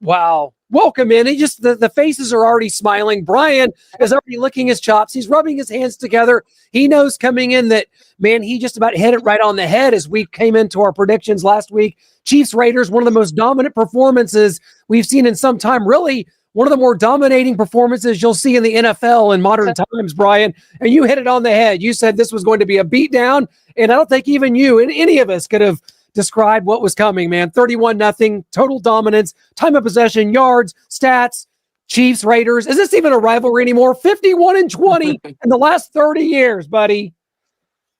Wow. Welcome in. He just the faces are already smiling. Brian is already licking his chops. He's rubbing his hands together. He knows coming in that, man, he just about hit it right on the head as we came into our predictions last week. Chiefs Raiders, one of the most dominant performances we've seen in some time. Really, one of the more dominating performances you'll see in the NFL in modern times, Brian. And you hit it on the head. You said this was going to be a beatdown, and I don't think even you and any of us could have describe what was coming, man. 31-0, total dominance, time of possession, yards, stats, Chiefs, Raiders. Is this even a rivalry anymore? 51-20 in the last 30 years, buddy.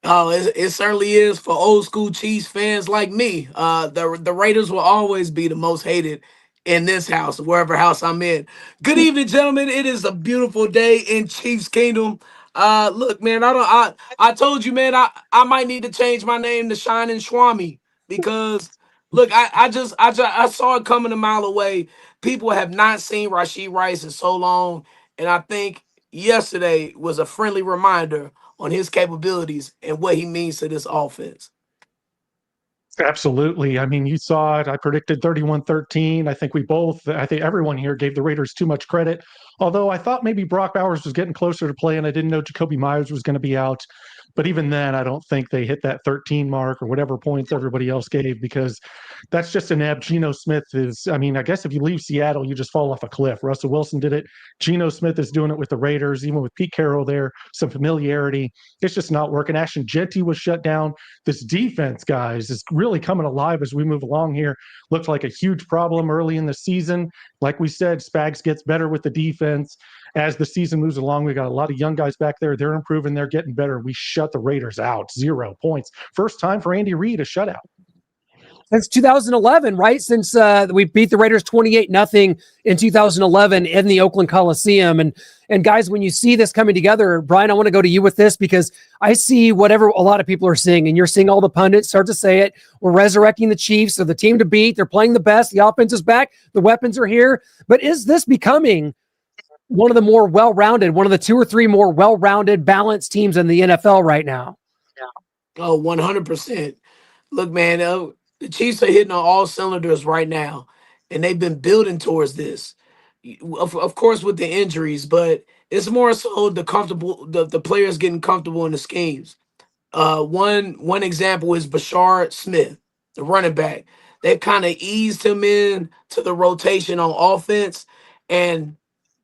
Oh, it certainly is for old school Chiefs fans like me. The Raiders will always be the most hated in this house, wherever house I'm in. Good evening, gentlemen. It is a beautiful day in Chiefs Kingdom. Look, man, I told you, man, I might need to change my name to Shining Swami. Because look, I saw it coming a mile away. People have not seen Rashid Rice in so long, and I think yesterday was a friendly reminder on his capabilities and what he means to this offense. Absolutely. I mean, you saw it. I predicted 31-13. I think everyone here gave the Raiders too much credit. Although I thought maybe Brock Bowers was getting closer to play, and I didn't know Jacoby Myers was going to be out. But even then, I don't think they hit that 13 mark or whatever points everybody else gave, because that's just an ebb. Geno Smith is, I mean, I guess if you leave Seattle, you just fall off a cliff. Russell Wilson did it. Geno Smith is doing it with the Raiders, even with Pete Carroll there, some familiarity. It's just not working. Ashton Jeanty was shut down. This defense, guys, is really coming alive as we move along here. Looked like a huge problem early in the season. Like we said, Spags gets better with the defense. As the season moves along, we got a lot of young guys back there. They're improving. They're getting better. We shut the Raiders out. 0 points. First time for Andy Reid, a shutout. Since 2011, right? Since we beat the Raiders 28-0 in 2011 in the Oakland Coliseum. And guys, when you see this coming together, Brian, I want to go to you with this, because I see whatever a lot of people are seeing, and you're seeing all the pundits start to say it. We're resurrecting the Chiefs. They're the team to beat. They're playing the best. The offense is back. The weapons are here. But is this becoming one of the more well-rounded, one of the 2 or 3 more well-rounded, balanced teams in the NFL right now? Yeah. Oh, 100%. Look, man, the Chiefs are hitting on all cylinders right now, and they've been building towards this. Of course, with the injuries, but it's more so the players getting comfortable in the schemes. One example is Bashard Smith, the running back. They've kind of eased him in to the rotation on offense, and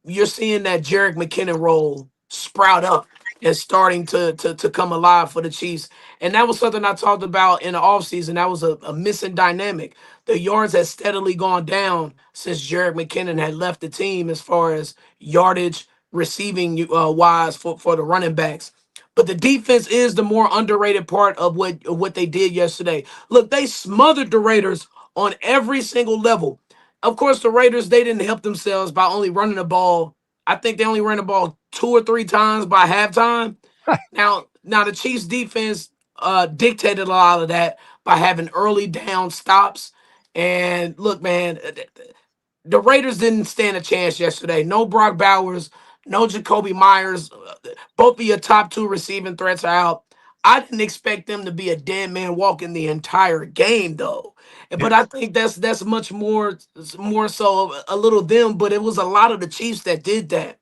you're seeing that Jerick McKinnon role sprout up and starting to come alive for the Chiefs. And that was something I talked about in the offseason. That was a missing dynamic. The yards had steadily gone down since Jerick McKinnon had left the team as far as yardage receiving wise for the running backs. But the defense is the more underrated part of what they did yesterday. Look, they smothered the Raiders on every single level. Of course, the Raiders, they didn't help themselves by only running the ball. I think they only ran the ball 2 or 3 times by halftime. Now the Chiefs defense dictated a lot of that by having early down stops. And look, man, the Raiders didn't stand a chance yesterday. No Brock Bowers, no Jacoby Myers. Both of your top 2 receiving threats are out. I didn't expect them to be a dead man walking the entire game, though. But I think that's much more so a little them, but it was a lot of the Chiefs that did that.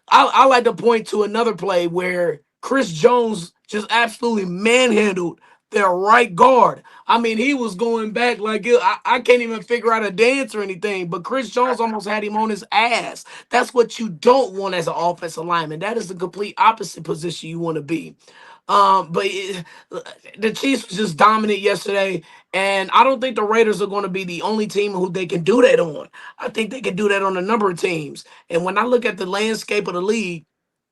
I like to point to another play where Chris Jones just absolutely manhandled their right guard. I mean, he was going back like I can't even figure out a dance or anything, but Chris Jones almost had him on his ass. That's what you don't want as an offensive lineman. That is the complete opposite position you want to be. The Chiefs was just dominant yesterday, and I don't think the Raiders are going to be the only team who they can do that on. I think they can do that on a number of teams. And when I look at the landscape of the league,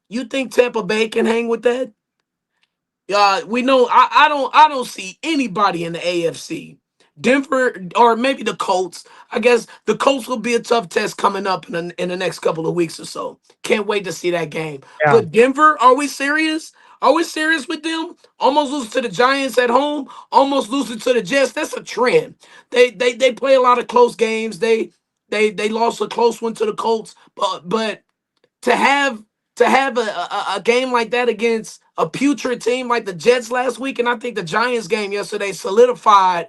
you think Tampa Bay can hang with that? We know I don't see anybody in the AFC. Denver or maybe the Colts. I guess the Colts will be a tough test coming up in the next couple of weeks or so. Can't wait to see that game. Yeah. But Denver, are we serious? Are we serious with them? Almost lose to the Giants at home, almost losing to the Jets. That's a trend. They play a lot of close games. They lost a close one to the Colts, but to have a game like that against a putrid team like the Jets last week, and I think the Giants game yesterday solidified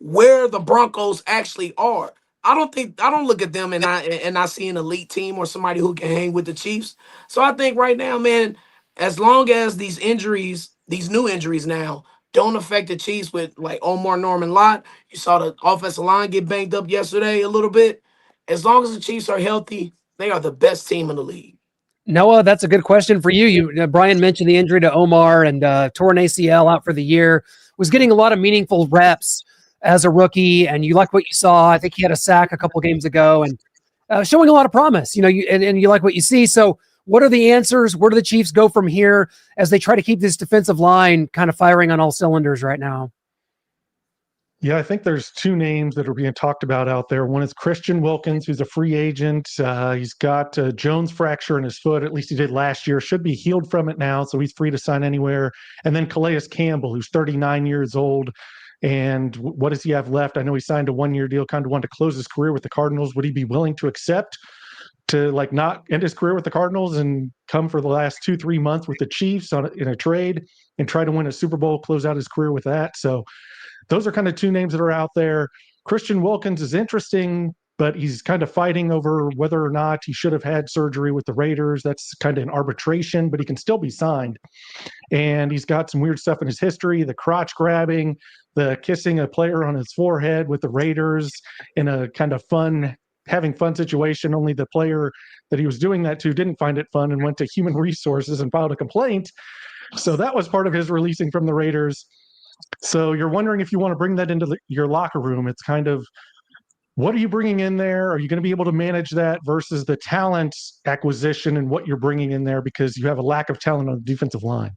where the Broncos actually are. I don't look at them and I see an elite team or somebody who can hang with the Chiefs. So I think right now, man, as long as these injuries, these new injuries now, don't affect the Chiefs with like Omar Norman Lott. You saw the offensive line get banged up yesterday a little bit. As long as the Chiefs are healthy, they are the best team in the league. Noah, that's a good question for you. Brian mentioned the injury to Omar and tore an ACL out for the year. Was getting a lot of meaningful reps as a rookie, and you like what you saw. I think he had a sack a couple games ago, and showing a lot of promise. And you like what you see. So, what are the answers? Where do the Chiefs go from here as they try to keep this defensive line kind of firing on all cylinders right now? Yeah, I think there's two names that are being talked about out there. One is Christian Wilkins, who's a free agent. He's got a Jones fracture in his foot. At least he did last year. Should be healed from it now, so he's free to sign anywhere. And then Calais Campbell, who's 39 years old. And what does he have left? I know he signed a one-year deal, kind of wanted to close his career with the Cardinals. Would he be willing to accept to like not end his career with the Cardinals and come for the last 2-3 months with the Chiefs in a trade and try to win a Super Bowl, close out his career with that? So those are kind of two names that are out there. Christian Wilkins is interesting, but he's kind of fighting over whether or not he should have had surgery with the Raiders. That's kind of an arbitration, but he can still be signed. And he's got some weird stuff in his history, the crotch grabbing, the kissing a player on his forehead with the Raiders in a kind of having fun situation. Only the player that he was doing that to didn't find it fun and went to human resources and filed a complaint. So that was part of his releasing from the Raiders. So you're wondering if you want to bring that into your locker room. It's kind of, what are you bringing in there? Are you going to be able to manage that versus the talent acquisition and what you're bringing in there because you have a lack of talent on the defensive line?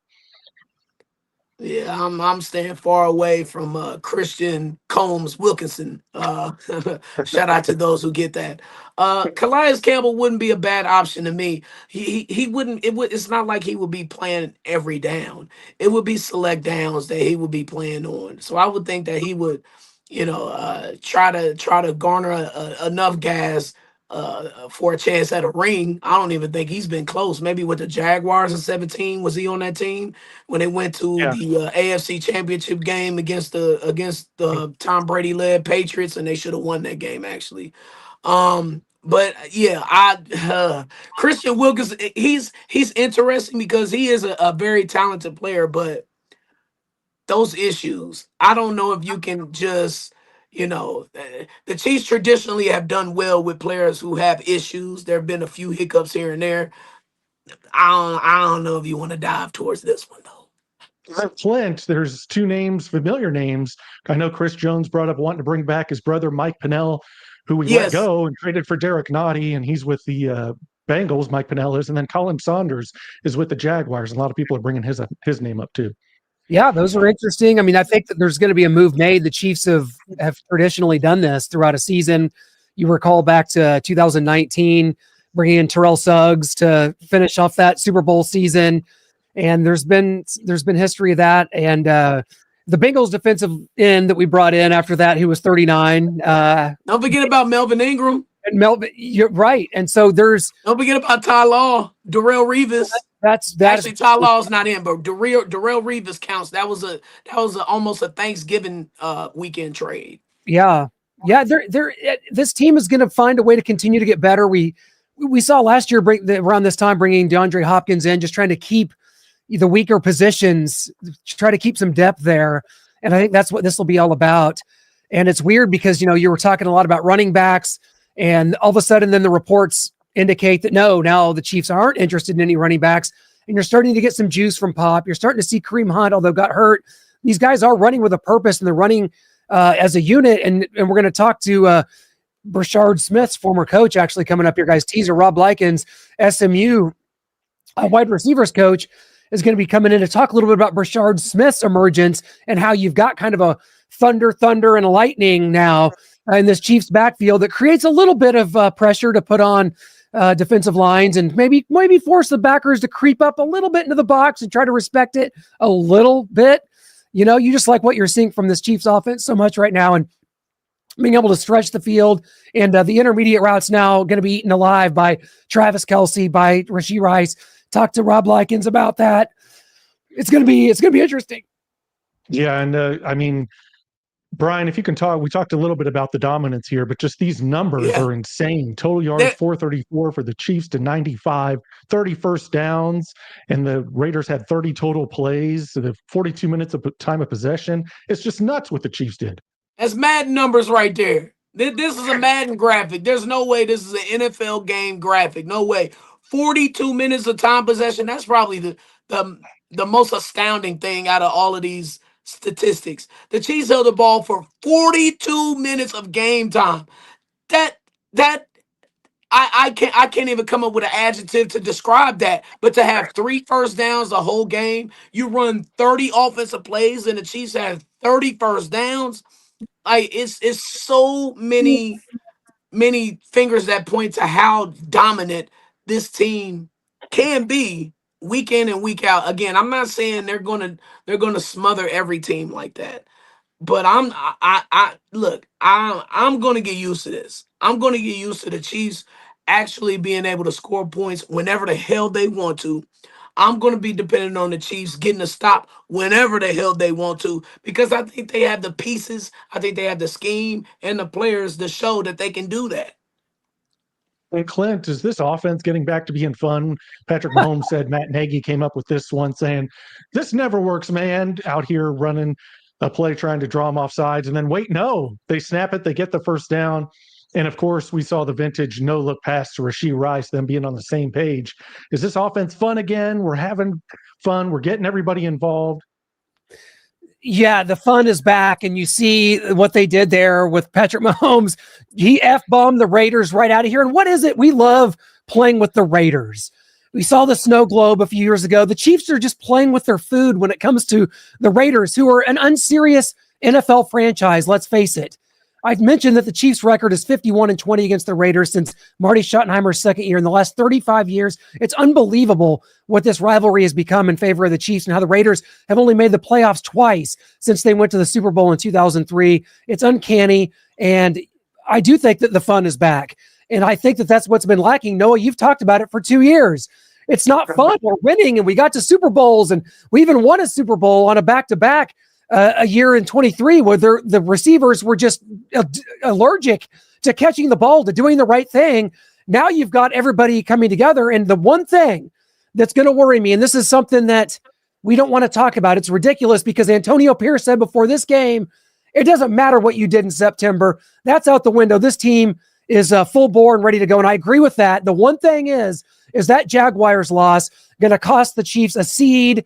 Yeah, I'm staying far away from Christian Combs Wilkinson. Shout out to those who get that. Calais Campbell wouldn't be a bad option to me. He wouldn't. It's not like he would be playing every down. It would be select downs that he would be playing on. So I would think that he would, try to garner enough gas for a chance at a ring. I don't even think he's been close. Maybe with the Jaguars in 2017, was he on that team when they went to the AFC Championship game against the Tom Brady led Patriots, and they should have won that game actually. But yeah, Christian Wilkins, he's interesting because he is a very talented player, but those issues, I don't know if you can just, the Chiefs traditionally have done well with players who have issues. There have been a few hiccups here and there. I don't know if you want to dive towards this one though. Flint, there's two names, familiar names. I know Chris Jones brought up wanting to bring back his brother Mike Pennell, who we let go and traded for Derek Nottie, and he's with the Bengals. Mike Pennell is, and then Colin Saunders is with the Jaguars. A lot of people are bringing his name up too. Yeah, those are interesting. I mean, I think that there's going to be a move made. The Chiefs have traditionally done this throughout a season. You recall back to 2019, bringing in Terrell Suggs to finish off that Super Bowl season, and there's been history of that. And the Bengals defensive end that we brought in after that, who was 39. Don't forget about Melvin Ingram. And Melvin, you're right. And so don't forget about Ty Law, Darrell Revis. That's actually Ty Law's not in, but Darrell Revis counts. That was almost a Thanksgiving weekend trade. Yeah. This team is going to find a way to continue to get better. We saw last year around this time bringing DeAndre Hopkins in, just trying to keep the weaker positions, try to keep some depth there. And I think that's what this will be all about. And it's weird because, you were talking a lot about running backs, and all of a sudden then the reports indicate that no, now the Chiefs aren't interested in any running backs. and you're starting to get some juice from Pop. You're starting to see Kareem Hunt, although got hurt. These guys are running with a purpose, and they're running as a unit. And we're going to talk to Brashard Smith's former coach actually coming up here, guys. Teaser Rob Likens, SMU wide receivers coach, is going to be coming in to talk a little bit about Brashard Smith's emergence and how you've got kind of a thunder, and a lightning now in this Chiefs backfield that creates a little bit of pressure to put on defensive lines and maybe force the backers to creep up a little bit into the box and try to respect it a little bit. You know, you just like what you're seeing from this Chiefs offense so much right now, and being able to stretch the field, and the intermediate routes now going to be eaten alive by Travis Kelce, by Rashee Rice. Talk to Rob Likens about that. It's going to be interesting. Yeah. And I mean, Brian, if you can talk, we talked a little bit about the dominance here, but just these numbers are insane. Total yards, 434 for the Chiefs to 95, 30 first downs, and the Raiders had 30 total plays, so the 42 minutes of time of possession. It's just nuts what the Chiefs did. That's Madden numbers right there. This is a Madden graphic. There's no way this is an NFL game graphic. No way. 42 minutes of time possession. That's probably the most astounding thing out of all of these statistics. The Chiefs held the ball for 42 minutes of game time. I can't even come up with an adjective to describe that. But to have 3 first downs the whole game, you run 30 offensive plays, and the Chiefs have 30 first downs. It's so many fingers that point to how dominant this team can be week in and week out. Again, I'm not saying they're gonna smother every team like that, but I'm gonna get used to this. I'm gonna get used to the Chiefs actually being able to score points whenever the hell they want to. I'm going to be dependent on the Chiefs getting a stop whenever the hell they want to, because I think they have the pieces, I think they have the scheme and the players to show that they can do that. And Clint, is this offense getting back to being fun? Patrick Mahomes said Matt Nagy came up with this one saying, this never works, man, out here running a play trying to draw them off sides. And then wait, no, they snap it, they get the first down. And of course, we saw the vintage no-look pass to Rashee Rice, them being on the same page. Is this offense fun again? We're having fun. We're getting everybody involved. Yeah, the fun is back, and you see what they did there with Patrick Mahomes. He F-bombed the Raiders right out of here. And what is it? We love playing with the Raiders. We saw the snow globe a few years ago. The Chiefs are just playing with their food when it comes to the Raiders, who are an unserious NFL franchise, let's face it. I've mentioned that the Chiefs record is 51-20 against the Raiders since Marty Schottenheimer's second year. In the last 35 years, it's unbelievable what this rivalry has become in favor of the Chiefs and how the Raiders have only made the playoffs twice since they went to the Super Bowl in 2003. It's uncanny, and I do think that the fun is back. And I think that that's what's been lacking. Noah, you've talked about it for 2 years. It's not fun. We're winning, and we got to Super Bowls, and we even won a Super Bowl on a back-to-back a year in 23 where the receivers were just allergic to catching the ball, to doing the right thing. Now you've got everybody coming together. And the one thing that's going to worry me, and this is something that we don't want to talk about, it's ridiculous because Antonio Pierce said before this game, it doesn't matter what you did in September. That's out the window. This team is full bore and ready to go. And I agree with that. The one thing is that Jaguars loss going to cost the Chiefs a seed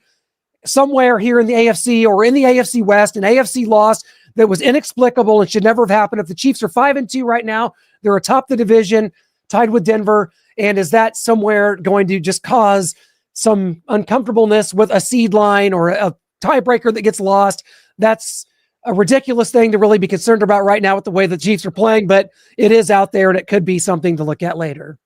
somewhere here in the AFC or in the AFC West, an AFC loss that was inexplicable and should never have happened. If the Chiefs are 5-2 right now, they're atop the division, tied with Denver. And is that somewhere going to just cause some uncomfortableness with a seed line or a tiebreaker that gets lost? That's a ridiculous thing to really be concerned about right now with the way the Chiefs are playing, but it is out there and it could be something to look at later.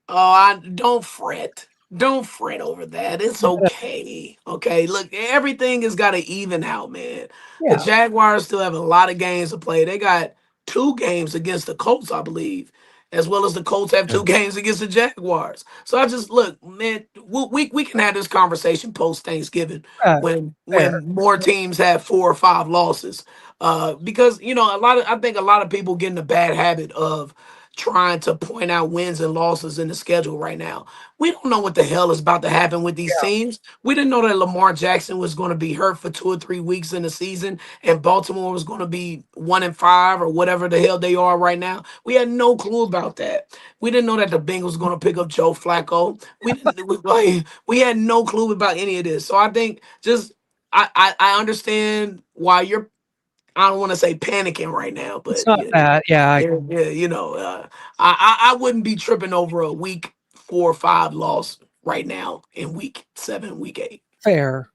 Oh, don't fret. Don't fret over that. It's okay. Okay. Look, everything has got to even out, man. Yeah. The Jaguars still have a lot of games to play. They got 2 games against the Colts, I believe, as well as the Colts have 2 games against the Jaguars. So I just look, man, we can have this conversation post Thanksgiving when more teams have 4 or 5 losses. Because I think a lot of people get in a bad habit of trying to point out wins and losses in the schedule right now. We don't know what the hell is about to happen with these teams. We didn't know that Lamar Jackson was going to be hurt for 2 or 3 weeks in the season and Baltimore was going to be 1-5 or whatever the hell they are right now. We had no clue about that. We didn't know that the Bengals were going to pick up Joe Flacco. We had no clue about any of this. So I think just I understand why you're, I don't want to say panicking right now, It's but not that. Yeah, yeah, I wouldn't be tripping over a week 4 or 5 loss right now in week 7, week 8. fair.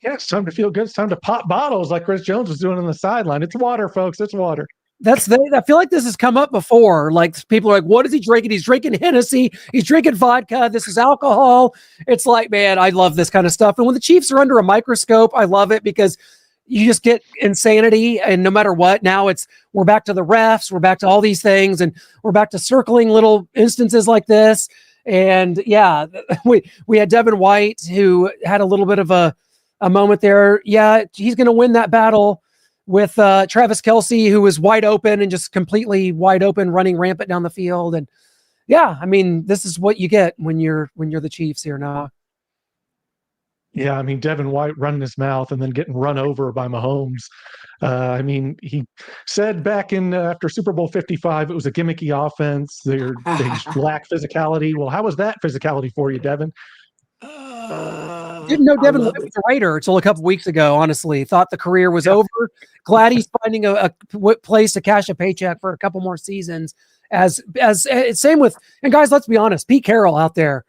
Yeah, it's time to feel good. It's time to pop bottles like Chris Jones was doing on the sideline. It's water, folks. It's water. I feel like this has come up before. Like people are like, what is he drinking? He's drinking Hennessy. He's drinking vodka. This is alcohol. It's like, man, I love this kind of stuff. And when the Chiefs are under a microscope, I love it because you just get insanity. And no matter what, now we're back to the refs. We're back to all these things. And we're back to circling little instances like this. And yeah, we had Devin White who had a little bit of a moment there. Yeah, he's going to win that battle with Travis Kelce, who was wide open and just completely wide open, running rampant down the field. And yeah, I mean, this is what you get when you're the Chiefs here now. Yeah, I mean, Devin White running his mouth and then getting run over by Mahomes. I mean, he said back in after Super Bowl 55, it was a gimmicky offense. They lack physicality. Well, how was that physicality for you, Devin? Didn't know Devin White was a Raider until a couple weeks ago, honestly. Thought the career was over. Glad he's finding a place to cash a paycheck for a couple more seasons. As same with, and guys, let's be honest, Pete Carroll out there.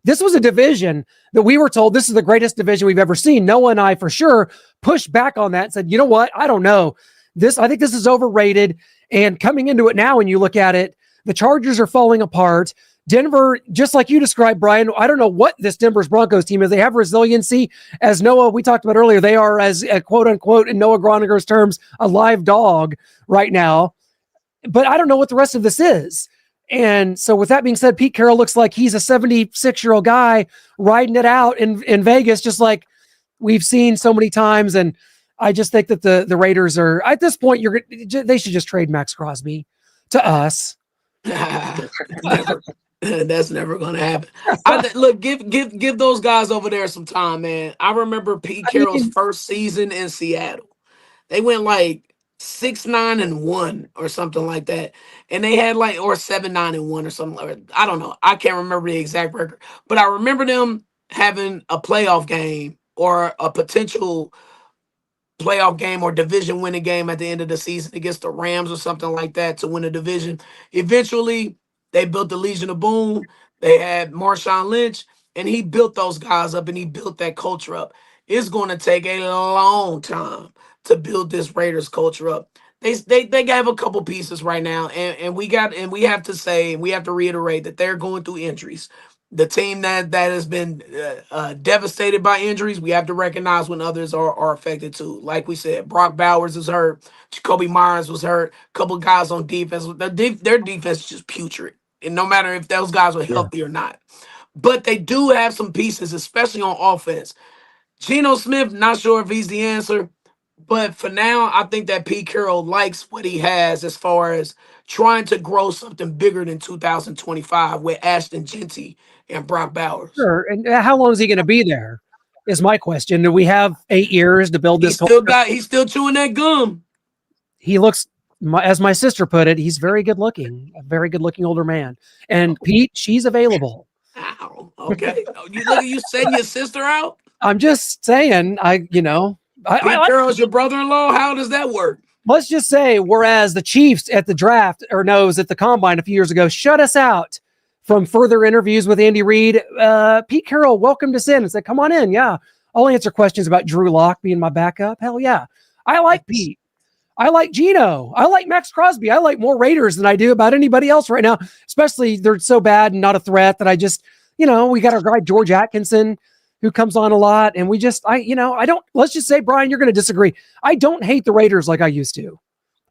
This was a division that we were told this is the greatest division we've ever seen. Noah and I for sure pushed back on that and said, you know what? I don't know. I think this is overrated. And coming into it now, when you look at it, the Chargers are falling apart. Denver, just like you described, Brian, I don't know what this Denver's Broncos team is. They have resiliency. As Noah, we talked about earlier, they are, as quote unquote, in Noah Groninger's terms, a live dog right now. But I don't know what the rest of this is. And so with that being said, Pete Carroll looks like he's a 76-year-old guy riding it out in Vegas, just like we've seen so many times. And I just think that the Raiders are, at this point, they should just trade Max Crosby to us. Never. That's never gonna happen. Look, give those guys over there some time, man. I remember Pete Carroll's first season in Seattle. They went like 6-9-1 or something like that, and they had like or 7-9-1 or something like that. I don't know. I can't remember the exact record, but I remember them having a playoff game or a potential playoff game or division winning game at the end of the season against the Rams or something like that to win a division. Eventually, they built the Legion of Boom. They had Marshawn Lynch, and he built those guys up and he built that culture up. It's going to take a long time to build this Raiders culture up. They have a couple pieces right now, and we have to reiterate that they're going through injuries. The team that has been devastated by injuries, we have to recognize when others are affected too. Like we said, Brock Bowers is hurt. Jacoby Myers was hurt. A couple of guys on defense. Their defense is just putrid. And no matter if those guys are healthy or not. But they do have some pieces, especially on offense. Geno Smith, not sure if he's the answer. But for now, I think that Pete Carroll likes what he has as far as trying to grow something bigger than 2025 with Ashton Genty and Brock Bowers. Sure. And how long is he going to be there is my question. Do we have 8 years to build this? He's still chewing that gum. He looks, as my sister put it, he's very good looking, a very good looking older man. And Pete, she's available. Ow. Okay. You setting your sister out? I'm just saying, Pete Carroll's your brother-in-law. How does that work? Let's just say, whereas the Chiefs at the draft at the combine a few years ago shut us out from further interviews with Andy Reid, Pete Carroll welcomed us in and said, come on in. Yeah, I'll answer questions about Drew Lock being my backup. Hell yeah. I like Pete. I like Geno. I like Max Crosby. I like more Raiders than I do about anybody else right now, especially they're so bad and not a threat that I just, we got our guy George Atkinson who comes on a lot. And let's just say, Brian, you're going to disagree. I don't hate the Raiders like I used to.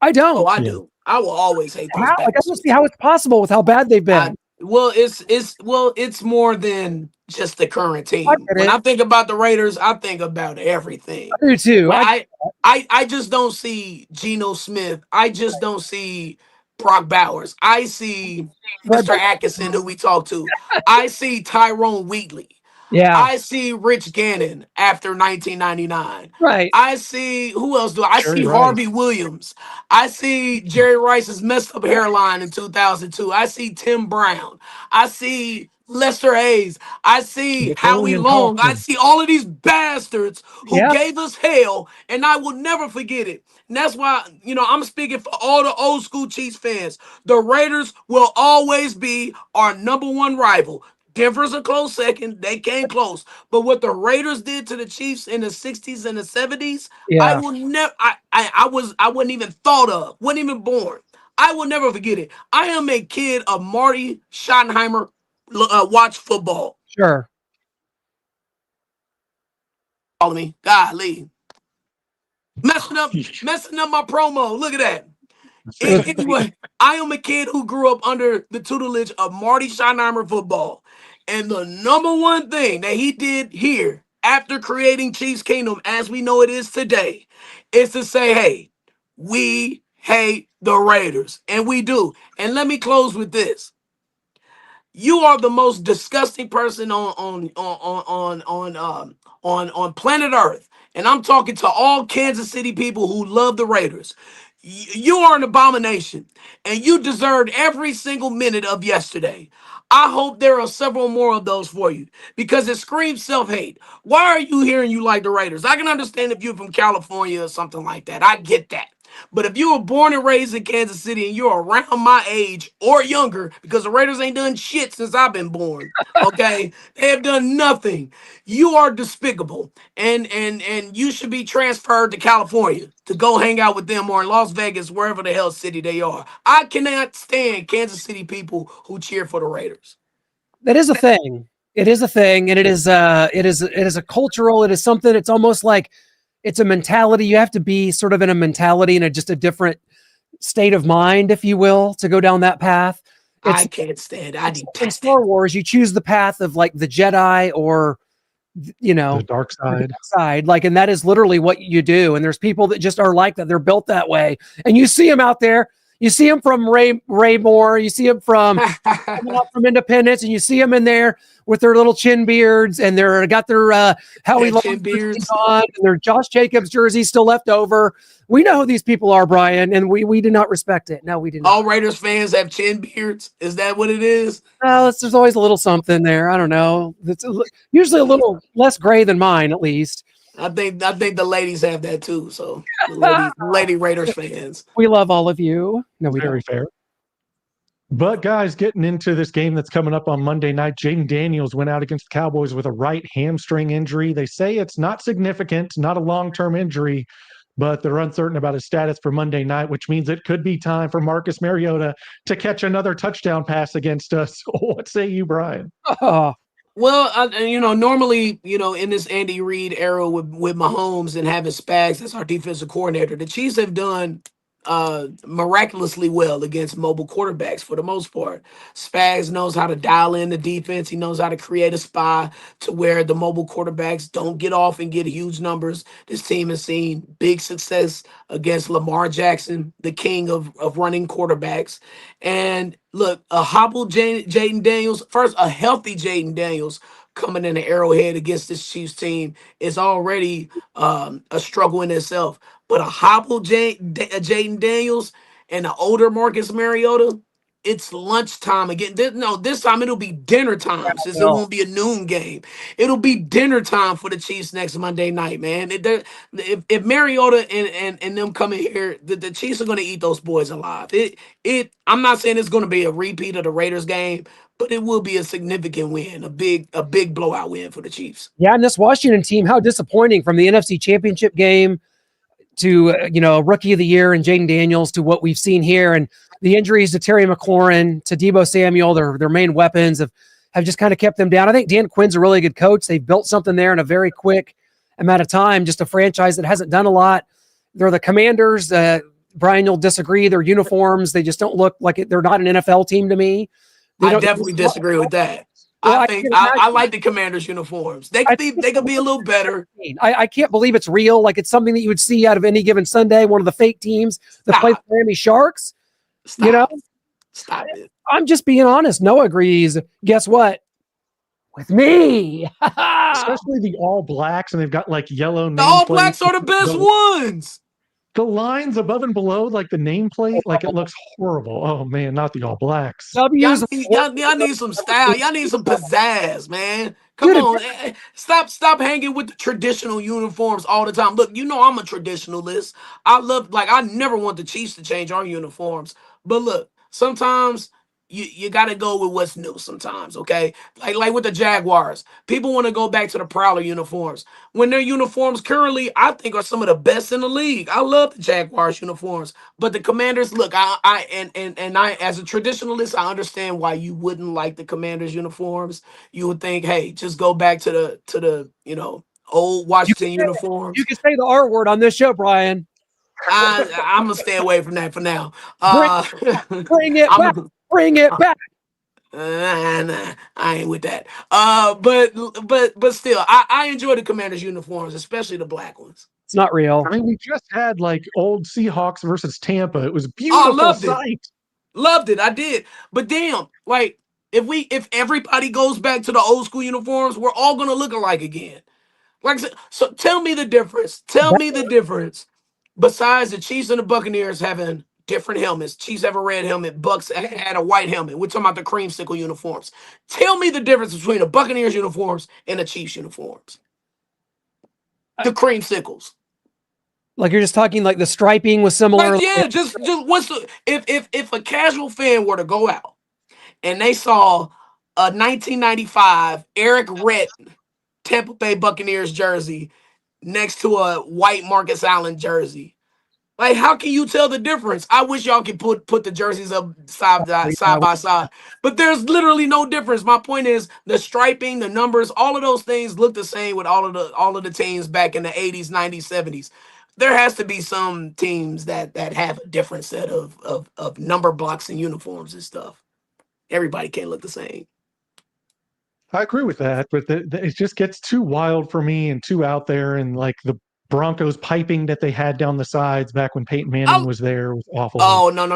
I don't. Oh, I do. I will always hate those I don't see how it's possible with how bad they've been. It's more than just the current team. When I think about the Raiders, I think about everything. I do too. I just don't see Geno Smith. I just don't see Brock Bowers. I see Mr. Atkinson, who we talked to. I see Tyrone Wheatley. Yeah. I see Rich Gannon after 1999. Right. I see who else do I Jerry see Rice. Harvey Williams. I see Jerry Rice's messed up hairline in 2002. I see Tim Brown. I see Lester Hayes. I see Howie Napoleon Long. I Kaufman. see all of these bastards who Yep. gave us hell, and I will never forget it. And that's why, I'm speaking for all the old school Chiefs fans. The Raiders will always be our number one rival. Denver's a close second. They came close. But what the Raiders did to the Chiefs in the 60s and the 70s, I Yeah. will never I wasn't even thought of, wasn't even born. I will never forget it. I am a kid of Marty Schottenheimer watch football. Sure. Follow me. Golly. Messing up my promo. Look at that. Anyway, I am a kid who grew up under the tutelage of Marty Schottenheimer football. And the number one thing that he did here after creating Chiefs Kingdom as we know it is today is to say, hey, we hate the Raiders. And we do. And let me close with this. You are the most disgusting person on planet Earth. And I'm talking to all Kansas City people who love the Raiders. You are an abomination, and you deserved every single minute of yesterday. I hope there are several more of those for you because it screams self-hate. Why are you here and you like the Raiders? I can understand if you're from California or something like that. I get that. But if you were born and raised in Kansas City and you're around my age or younger, because the Raiders ain't done shit since I've been born, okay? They have done nothing. You are despicable, and you should be transferred to California to go hang out with them or in Las Vegas, wherever the hell city they are. I cannot stand Kansas City people who cheer for the Raiders. That is a thing. It is a thing, and it is a cultural. It is something. It's almost like it's a mentality. You have to be sort of in a mentality and just a different state of mind, if you will, to go down that path. I can't stand it. I in detest Star Wars. You choose the path of like the Jedi or The dark side. like, and that is literally what you do. And there's people that just are like that. They're built that way. And you see them out there. You see them from Raymore. You see them from Independence, and you see them in there with their little chin beards, and they're got their Howie Long chin beards on, and their Josh Jacobs jerseys still left over. We know who these people are, Brian, and we do not respect it. No, we do not. All Raiders fans have chin beards. Is that what it is? There's always a little something there. I don't know. It's usually a little less gray than mine, at least. I think the ladies have that too. So the lady Raiders fans. We love all of you. No, we Very don't. fair. But guys, getting into this game that's coming up on Monday night, Jaden Daniels went out against the Cowboys with a right hamstring injury. They say it's not significant, not a long-term injury, but they're uncertain about his status for Monday night, which means it could be time for Marcus Mariota to catch another touchdown pass against us. What say you, Brian? Oh, Well, normally, in this Andy Reid era with Mahomes and having Spags as our defensive coordinator, the Chiefs have done miraculously well against mobile quarterbacks for the most part. Spags knows how to dial in the defense. He knows how to create a spy to where the mobile quarterbacks don't get off and get huge numbers. This team has seen big success against Lamar Jackson, the king of running quarterbacks. And look, a hobbled Jaden Daniels, first a healthy Jaden Daniels coming in the Arrowhead against this Chiefs team is already a struggle in itself. But a hobbled Jaden Daniels and an older Marcus Mariota, it's lunchtime again. This time it'll be dinner time since it won't be a noon game. It'll be dinner time for the Chiefs next Monday night, man. If Mariota and them come in here, the Chiefs are going to eat those boys alive. I'm not saying it's going to be a repeat of the Raiders game, but it will be a significant win, a big blowout win for the Chiefs. yeah, and this Washington team, how disappointing from the NFC Championship game to Rookie of the Year and Jaden Daniels to what we've seen here, and the injuries to Terry McLaurin, to Deebo Samuel, their main weapons have just kind of kept them down. I think Dan Quinn's a really good coach. They've built something there in a very quick amount of time, just a franchise that hasn't done a lot. They're the Commanders. Brian, you'll disagree. Their uniforms, they just don't look like it. They're not an NFL team to me. I definitely disagree with that. Well, I like the Commanders uniforms. They could be a little better. I can't believe it's real. Like it's something that you would see out of any given Sunday. One of the fake teams that play the Miami Sharks. Stop. You know, Stop it. I'm just being honest. Noah agrees. Guess what? With me. Especially the all blacks, and they've got like yellow The All nameplates. Blacks are the best ones. The lines above and below, like the nameplate, like it looks horrible. Oh man, not the all blacks. W's. Y'all need some style. Y'all need some pizzazz, man. Come Dude, on. Stop hanging with the traditional uniforms all the time. Look, you know I'm a traditionalist. I never want the Chiefs to change our uniforms. But look, sometimes you gotta go with what's new sometimes, okay? Like with the Jaguars. People want to go back to the Prowler uniforms. When their uniforms currently, I think, are some of the best in the league. I love the Jaguars uniforms. But the Commanders, look, I as a traditionalist, I understand why you wouldn't like the Commanders uniforms. You would think, hey, just go back to the old You Washington can uniforms. say the R word on this show, Brian. I'm gonna stay away from that for now. Bring, bring it back. I'm Bring it back. nah, I ain't with that. But still, I enjoy the Commanders uniforms, especially the black ones. It's not real. I mean, we just had like old Seahawks versus Tampa. It was a Oh, I beautiful loved it. sight. Loved it. I did. But damn, like if everybody goes back to the old school uniforms, we're all gonna look alike again. Like so tell me the difference. Tell me the difference. Besides the Chiefs and the Buccaneers having different helmets. Chiefs have a red helmet, Bucks had a white helmet. We're talking about the creamsicle uniforms. Tell me the difference between the Buccaneers uniforms and the Chiefs uniforms. The creamsicles. Like you're just talking like the striping was similar. Like, yeah, just what's the if a casual fan were to go out and they saw a 1995 Eric Rhett Tampa Bay Buccaneers jersey next to a white Marcus Allen jersey, like, how can you tell the difference? I wish y'all could put the jerseys up side by side, but there's literally no difference. My point is the striping, the numbers, all of those things look the same with all of the teams back in the 80s, 90s, 70s. There has to be some teams that have a different set of number blocks and uniforms and stuff. Everybody can't look the same. I agree with that, but it just gets too wild for me and too out there. And like the Broncos piping that they had down the sides back when Peyton Manning was there was awful. Oh, no.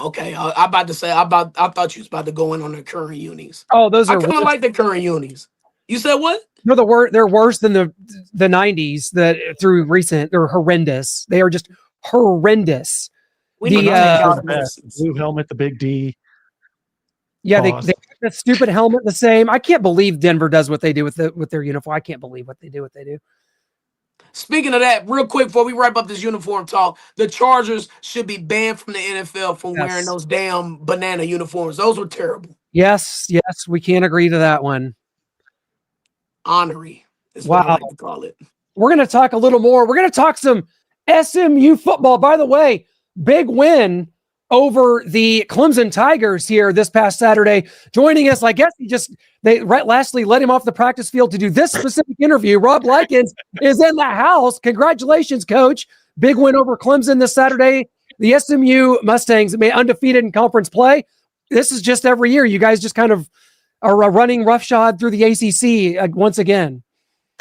Okay, I about to say I thought you was about to go in on the current unis. Oh, those are. I kind of like the current unis. You said what? They're they're worse than the 90s that through recent. They're horrendous. They are just horrendous. We need to take out the blue helmet, the big D. Yeah, they got the stupid helmet the same. I can't believe Denver does what they do with their uniform. I can't believe what they do. Speaking of that, real quick before we wrap up this uniform talk, the Chargers should be banned from the NFL from wearing those damn banana uniforms. Those were terrible. Yes, we can't agree to that one. Honorary is what I like to call it. We're going to talk a little more. We're going to talk some SMU football. By the way, big win over the Clemson Tigers here this past Saturday. Joining us, I guess lastly let him off the practice field to do this specific interview. Rob Likens is in the house. Congratulations, Coach. Big win over Clemson this Saturday. The SMU Mustangs undefeated in conference play. This is just every year. You guys just kind of are running roughshod through the ACC once again.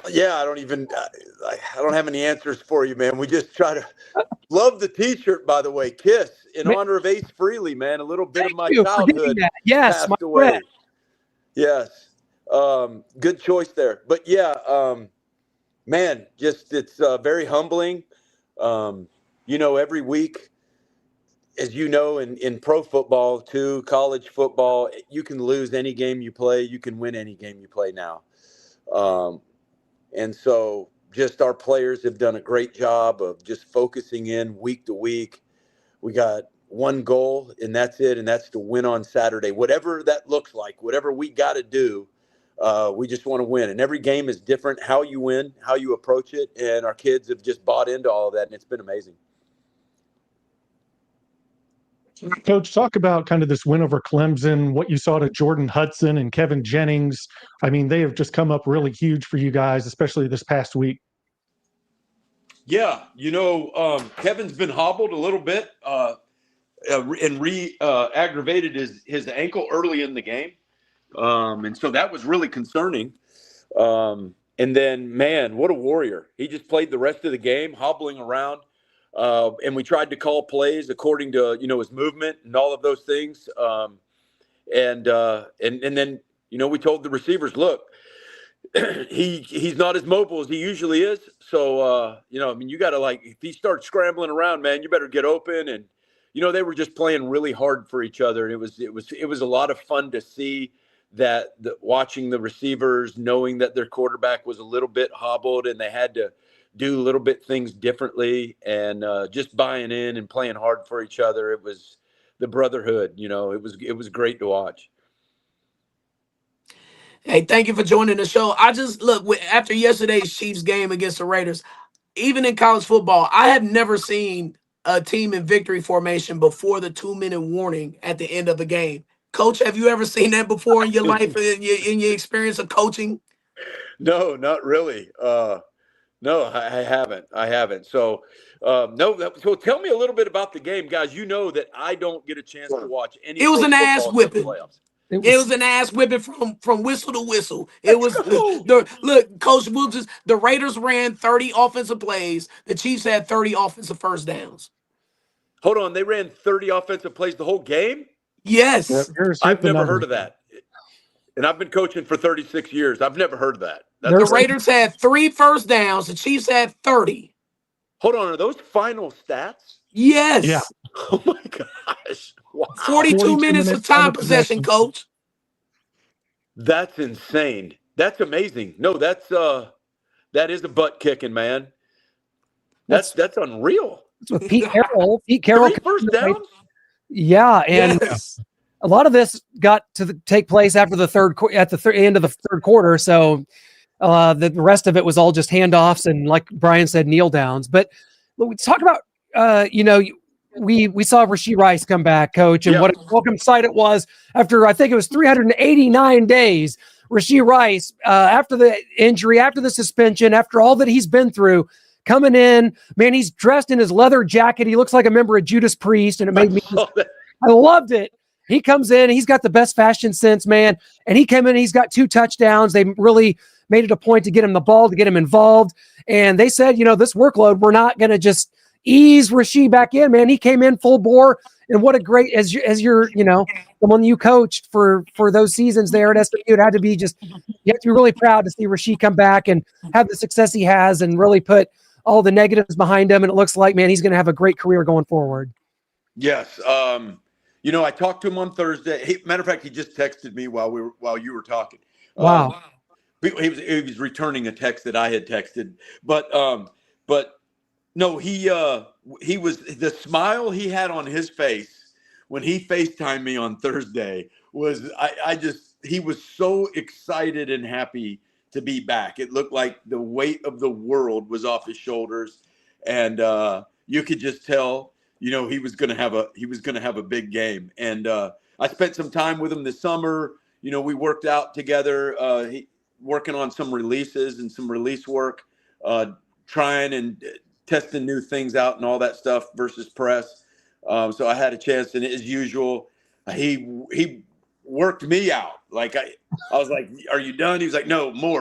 Yeah, I don't have any answers for you, man. We just try to love the T-shirt, by the way. Kiss in honor of Ace Frehley, man. A little bit of my childhood passed away. Friend. Yes, good choice there. But yeah, man, just it's very humbling. Every week, as you know, in pro football too, college football, you can lose any game you play. You can win any game you play now. And so just our players have done a great job of just focusing in week to week. We got one goal, and that's it, and that's to win on Saturday. Whatever that looks like, whatever we got to do, we just want to win. And every game is different, how you win, how you approach it, and our kids have just bought into all of that, and it's been amazing. Coach, talk about kind of this win over Clemson, what you saw to Jordan Hudson and Kevin Jennings. I mean, they have just come up really huge for you guys, especially this past week. Yeah, Kevin's been hobbled a little bit and aggravated his ankle early in the game. And so that was really concerning. And then, man, what a warrior. He just played the rest of the game, hobbling around. And we tried to call plays according to, his movement and all of those things. And then, we told the receivers, look, he's not as mobile as he usually is. So, you got to, if he starts scrambling around, man, you better get open. And, they were just playing really hard for each other. And it was a lot of fun to see that, watching the receivers, knowing that their quarterback was a little bit hobbled and they had to do a little bit things differently, and just buying in and playing hard for each other. It was the brotherhood, it was great to watch. Hey, thank you for joining the show. I just after yesterday's Chiefs game against the Raiders, even in college football, I have never seen a team in victory formation before the 2-minute warning at the end of the game. Coach, have you ever seen that before in your life, in your experience of coaching? No, not really. No, I haven't. So, no. So, tell me a little bit about the game, guys. You know that I don't get a chance to watch any. It was an ass whipping. Playoffs. It was an ass whipping from whistle to whistle. It was look, Coach. The Raiders ran 30 offensive plays. The Chiefs had 30 offensive first downs. Hold on, they ran 30 offensive plays the whole game? Yes. Yep, I've never heard of that. And I've been coaching for 36 years. I've never heard of that. The Raiders had 3 first downs. The Chiefs had 30. Hold on, are those final stats? Yes. Yeah. Oh my gosh. Wow. 42 minutes of time possession, Coach. That's insane. That's amazing. No, that is a butt kicking, man. That's unreal. That's with Pete Carroll. Pete Carroll. 3 first downs? Yeah, and a lot of this got to take place after the end of the third quarter. So the rest of it was all just handoffs and, like Brian said, kneel downs. But we talk about, we saw Rashee Rice come back, Coach, and what a welcome sight it was after, I think it was 389 days. Rashee Rice, after the injury, after the suspension, after all that he's been through, coming in, man, he's dressed in his leather jacket. He looks like a member of Judas Priest, and it made me, I loved it. He comes in, he's got the best fashion sense, man. And he came in, he's got 2 touchdowns. They really made it a point to get him the ball, to get him involved. And they said, this workload, we're not going to just ease Rashee back in, man. He came in full bore. And what a great, as you're, the one you coached for those seasons there at SMU, it had to be you have to be really proud to see Rashee come back and have the success he has and really put all the negatives behind him. And it looks like, man, he's going to have a great career going forward. Yes. I talked to him on Thursday. Matter of fact, he just texted me while you were talking. Wow. He was returning a text that I had texted, but no, he was, the smile he had on his face when he FaceTimed me on Thursday was, he was so excited and happy to be back. It looked like the weight of the world was off his shoulders, and you could just tell, he was going to have a big game. And I spent some time with him this summer. We worked out together, working on some releases and some release work, trying and testing new things out and all that stuff versus press. So I had a chance, and as usual, he worked me out. Like I was like, "Are you done?" He was like, "No, more."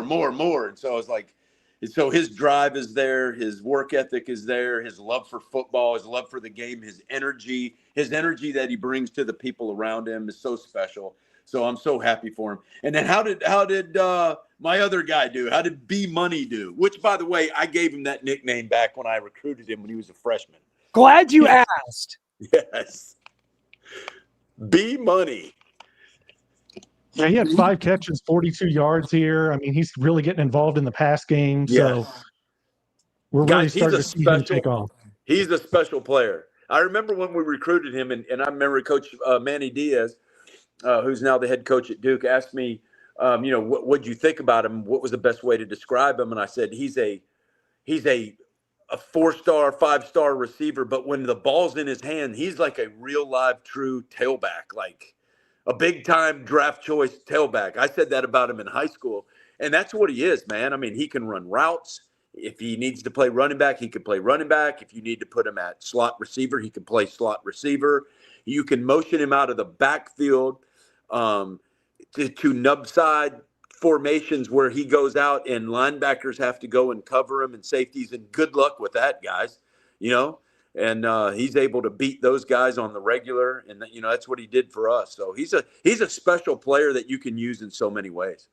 And so I was like, so his drive is there, his work ethic is there, his love for football, his love for the game, his energy that he brings to the people around him is so special. So I'm so happy for him. And then how did my other guy do? How did B Money do? Which, by the way, I gave him that nickname back when I recruited him when he was a freshman. Glad you asked. Yes. B Money. Yeah, he had 5 catches, 42 yards here. I mean, he's really getting involved in the pass game. So we're really starting to see him take off. He's a special player. I remember when we recruited him, and I remember Coach Manny Diaz, who's now the head coach at Duke, asked me, what'd you think about him? What was the best way to describe him? And I said, he's a 4-star, 5-star receiver, but when the ball's in his hand, he's like a real live, true tailback, like a big time draft choice tailback. I said that about him in high school, and that's what he is, man. I mean, he can run routes. If he needs to play running back, he can play running back. If you need to put him at slot receiver, he can play slot receiver. You can motion him out of the backfield to nub side formations where he goes out and linebackers have to go and cover him and safeties, and good luck with that, guys. and he's able to beat those guys on the regular, and that's what he did for us. So he's a special player that you can use in so many ways.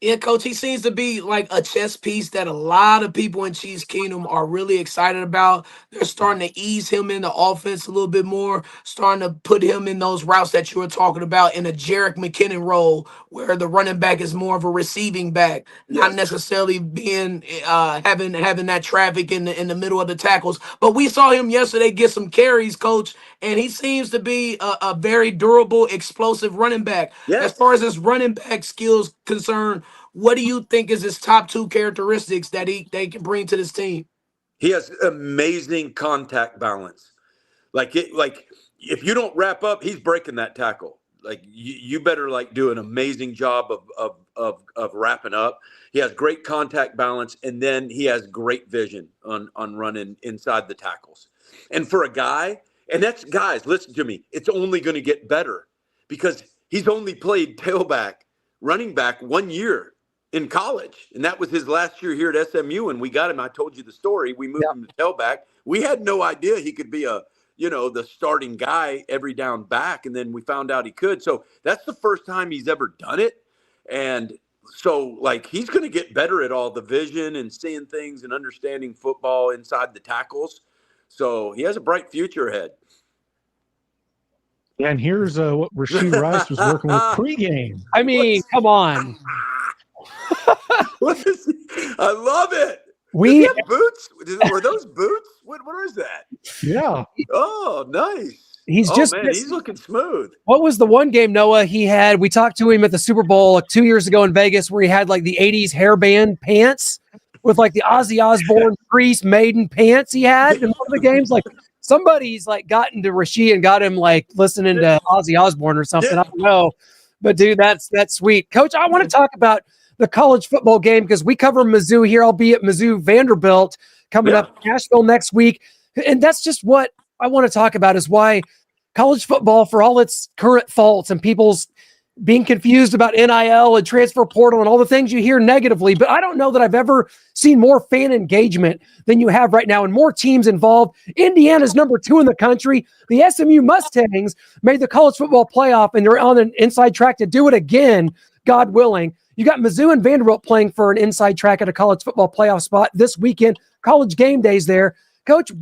Yeah, Coach, he seems to be like a chess piece that a lot of people in Chiefs Kingdom are really excited about. They're starting to ease him in the offense a little bit more, starting to put him in those routes that you were talking about in a Jerick McKinnon role where the running back is more of a receiving back, not Yes. necessarily being having that traffic in the middle of the tackles. But we saw him yesterday get some carries, Coach, and he seems to be a very durable, explosive running back. As Yes. far as his running back skills concerned, what do you think is his top two characteristics that they can bring to this team? He has amazing contact balance. Like if you don't wrap up, he's breaking that tackle. Like you better do an amazing job of wrapping up. He has great contact balance, and then he has great vision on running inside the tackles. And for a guy, and that's guys, listen to me, it's only going to get better because he's only played tailback, running back 1 year in college, and that was his last year here at SMU. And we got him. I told you the story. We moved him to tailback. We had no idea he could be the starting guy every down back, and then we found out he could. So that's the first time he's ever done it, and so he's going to get better at all the vision and seeing things and understanding football inside the tackles. So he has a bright future ahead. And here's what Rashee Rice was working with pregame. I mean, come on. I love it. Does We he have boots? Were those boots? What is that? Yeah. Oh, nice. he's just he's looking smooth. What was the one game, Noah, he had? We talked to him at the Super Bowl 2 years ago in Vegas where he had the 80s hairband pants with the Ozzy Osbourne Priest Maiden pants he had in one of the games. Somebody's got into Rashee and got him listening to Ozzy Osbourne or something. I don't know. But dude, that's sweet. Coach, I want to talk about the college football game because we cover Mizzou here. I'll be at Mizzou Vanderbilt coming up in Nashville next week. And that's just what I want to talk about is why college football, for all its current faults and people's being confused about NIL and transfer portal and all the things you hear negatively, but I don't know that I've ever seen more fan engagement than you have right now and more teams involved. Indiana's number 2 in the country. The SMU Mustangs made the college football playoff, and they're on an inside track to do it again, God willing. You got Mizzou and Vanderbilt playing for an inside track at a college football playoff spot this weekend. College game days there. Coach,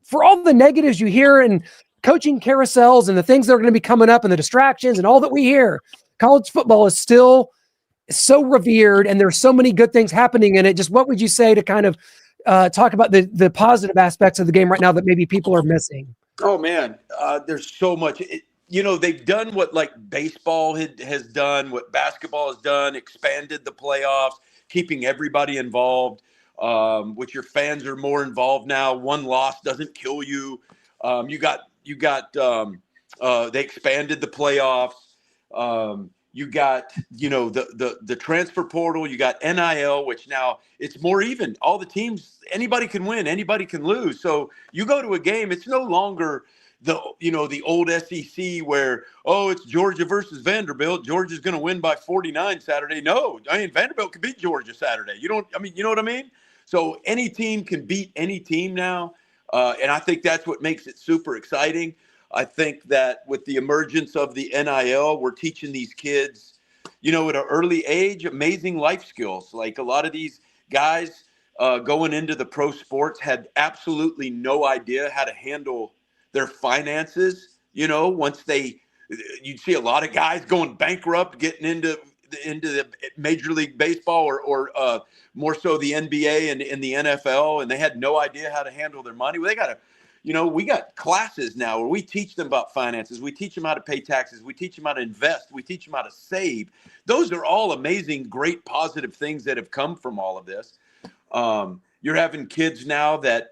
for all the negatives you hear and coaching carousels and the things that are going to be coming up and the distractions and all that we hear, college football is still so revered and there's so many good things happening in it. Just what would you say to kind of talk about the positive aspects of the game right now that maybe people are missing? Oh, man, there's so much. They've done what baseball has done, what basketball has done, expanded the playoffs, keeping everybody involved, which your fans are more involved now. One loss doesn't kill you. They expanded the playoffs. You got, the transfer portal, you got NIL, which now it's more even. All the teams, anybody can win, anybody can lose. So you go to a game, it's no longer the old SEC where, it's Georgia versus Vanderbilt. Georgia's going to win by 49 Saturday. No, Vanderbilt can beat Georgia Saturday. You know what I mean? So any team can beat any team now. And I think that's what makes it super exciting. I think that with the emergence of the NIL, we're teaching these kids, at an early age, amazing life skills. A lot of these guys going into the pro sports had absolutely no idea how to handle their finances. Once you'd see a lot of guys going bankrupt, getting into the Major League Baseball or more so the NBA and the NFL, and they had no idea how to handle their money. Well, they got to, we got classes now where we teach them about finances. We teach them how to pay taxes. We teach them how to invest. We teach them how to save. Those are all amazing, great, positive things that have come from all of this. You're having kids now that,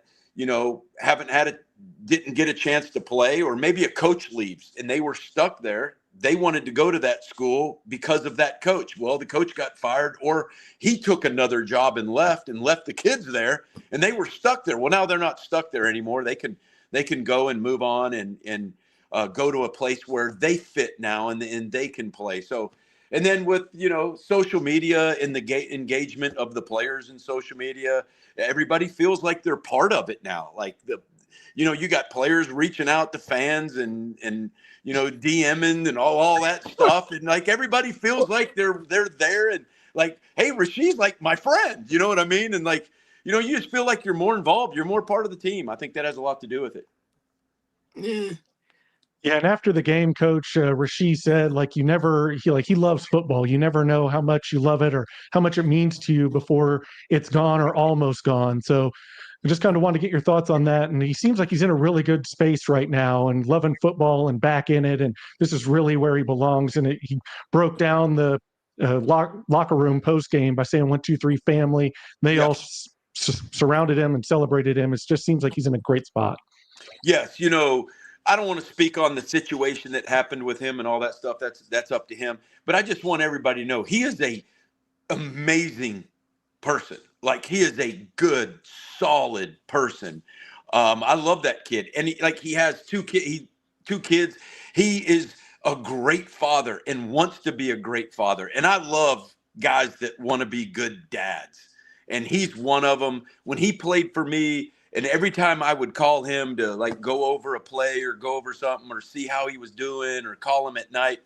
didn't get a chance to play, or maybe a coach leaves and they were stuck there. They wanted to go to that school because of that coach. Well, the coach got fired, or he took another job and left the kids there, and they were stuck there. Well, now they're not stuck there anymore. They can go and move on and go to a place where they fit now and they can play. So, and then with, social media and the engagement of the players in social media, everybody feels like they're part of it now. you got players reaching out to fans and DMing and all that stuff, and like everybody feels like they're there, and like, hey, Rasheed's like my friend, you know what I mean? And like, you just feel like you're more involved, you're more part of the team. I think that has a lot to do with it. Yeah. Yeah, and after the game, Coach Rasheed said, like, he loves football. You never know how much you love it or how much it means to you before it's gone or almost gone. So I just kind of want to get your thoughts on that. And he seems like he's in a really good space right now and loving football and back in it. And this is really where he belongs. And he broke down the locker room post game by saying 1, 2, 3 family. They all surrounded him and celebrated him. It just seems like he's in a great spot. Yes, I don't want to speak on the situation that happened with him and all that stuff. That's up to him. But I just want everybody to know he is a amazing person. Like, he is a good, solid person. I love that kid, and he has two kids. He is a great father and wants to be a great father. And I love guys that want to be good dads, and he's one of them. When he played for me, and every time I would call him to like go over a play or go over something or see how he was doing or call him at night,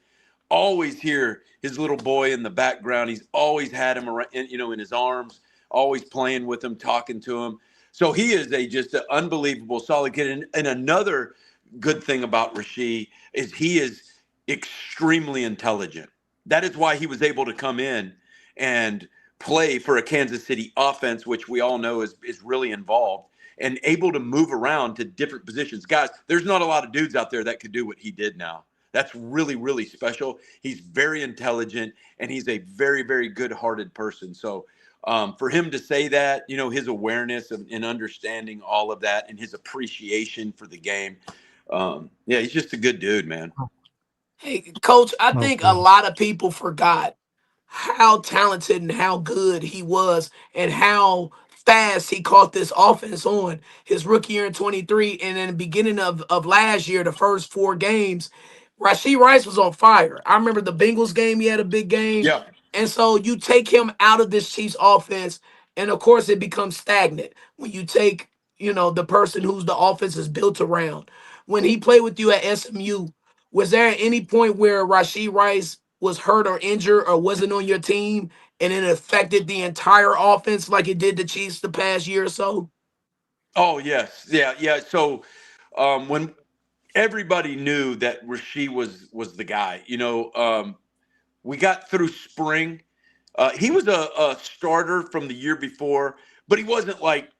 always hear his little boy in the background. He's always had him around, in his arms, always playing with him, talking to him. So he is just an unbelievable, solid kid. And another good thing about Rasheed is he is extremely intelligent. That is why he was able to come in and play for a Kansas City offense, which we all know is really involved, and able to move around to different positions. Guys, there's not a lot of dudes out there that could do what he did now. That's really, really special. He's very intelligent, and he's a very, very good-hearted person. So for him to say that, his awareness and understanding all of that and his appreciation for the game, he's just a good dude, man. Hey, Coach, I think a lot of people forgot how talented and how good he was and how fast he caught this offense on his rookie year in 23, and in the beginning of last year, the first 4 games, Rashee Rice was on fire. I remember the Bengals game, he had a big game. Yeah. And so you take him out of this Chiefs offense, and of course it becomes stagnant when you take, the person who's the offense is built around. When he played with you at SMU, was there at any point where Rashee Rice was hurt or injured or wasn't on your team and it affected the entire offense like it did the Chiefs the past year or so? Oh, yes. Yeah. So when everybody knew that Rasheed was the guy, we got through spring. He was a starter from the year before, but he wasn't like